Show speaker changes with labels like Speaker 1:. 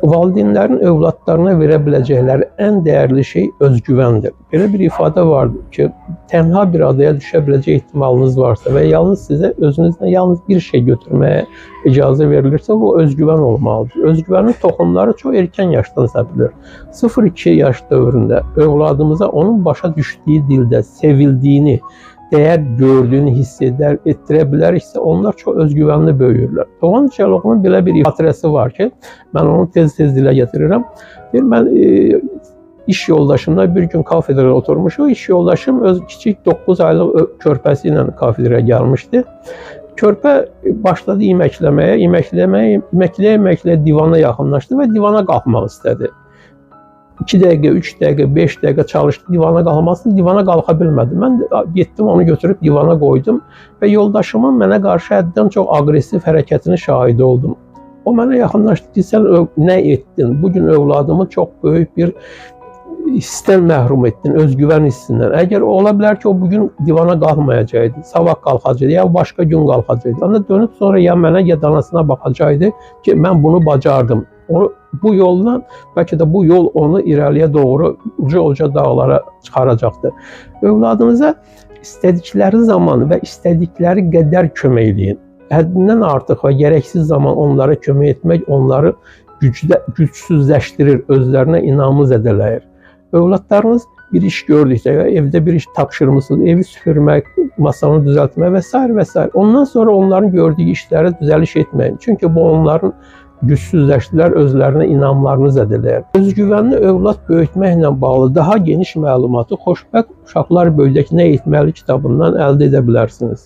Speaker 1: Valideynlərin övladlarına verə biləcəkləri ən dəyərli şey özgüvəndir. Belə bir ifadə vardır ki, tənha bir adaya düşə biləcək ehtimalınız varsa və yalnız sizə özünüzdən yalnız bir şey götürməyə icazə verilirsə, bu özgüvən olmalıdır. Özgüvənin toxumları çox erkən yaşdan səpilir. 0-2 yaş dövründə övladımıza onun başa düşdüyü dildə sevildiyini, dəyər gördüyünü hiss etdirə biləriksə, onlar çox özgüvənli böyüyürlər. Doğan Çeloğlu'nun belə bir xatirəsi var ki, mən onu tez-tez dilə getirirəm. Mən iş yoldaşımla bir gün kafedrada oturmuşuq. İş yoldaşım öz kiçik 9 aylıq körpəsi ilə kafedraya gəlmişdi. Körpə başladı iməkləyə divana yaxınlaşdı və divana qalxmaq istədi. 2 dəqiqə, 3 dəqiqə, 5 dəqiqə çalışdı divana qalxmasını, divana qalxa bilmədi. Mən getdim, onu götürüb divana qoydum və yoldaşımın mənə qarşı həddən çox aqressiv hərəkətinin şahidi oldum. O mənə yaxınlaşdı ki, sən nə etdin? Bugün övladımı çox böyük bir hissdən məhrum etdin, özgüvən hissindən. Əgər ola bilər ki, o bugün divana qalxmayacaqdı, sabah qalxacaqdı, ya başqa gün qalxacaqdı. Onda dönüb sonra ya mənə, ya danasına baxacaqdı ki, mən bunu bacardım. Bu yolla, bəlkə də bu yol onu irəliyə doğru uca dağlara çıxaracaqdır. Övladınıza istədikləri zaman və istədikləri qədər kömək eləyin. Həddindən artıq və gərəksiz zaman onlara kömək etmək onları gücsüzləşdirir, özlərinə inamı zədələyir. Övladlarınız bir iş gördükdə, evdə bir iş tapşırmışsınız, evi süpürmək, masanı düzəltmək və s. və s. Ondan sonra onların gördüyü işlərə düzəliş etməyin. Çünki bu onların gücsüzləşdilər, özlərinə inamlarını zədələyir. Özgüvənli övlad böyütməklə bağlı daha geniş məlumatı Xoşbəxt Uşaqlar Böyüdək Nə Etməli kitabından əldə edə bilərsiniz.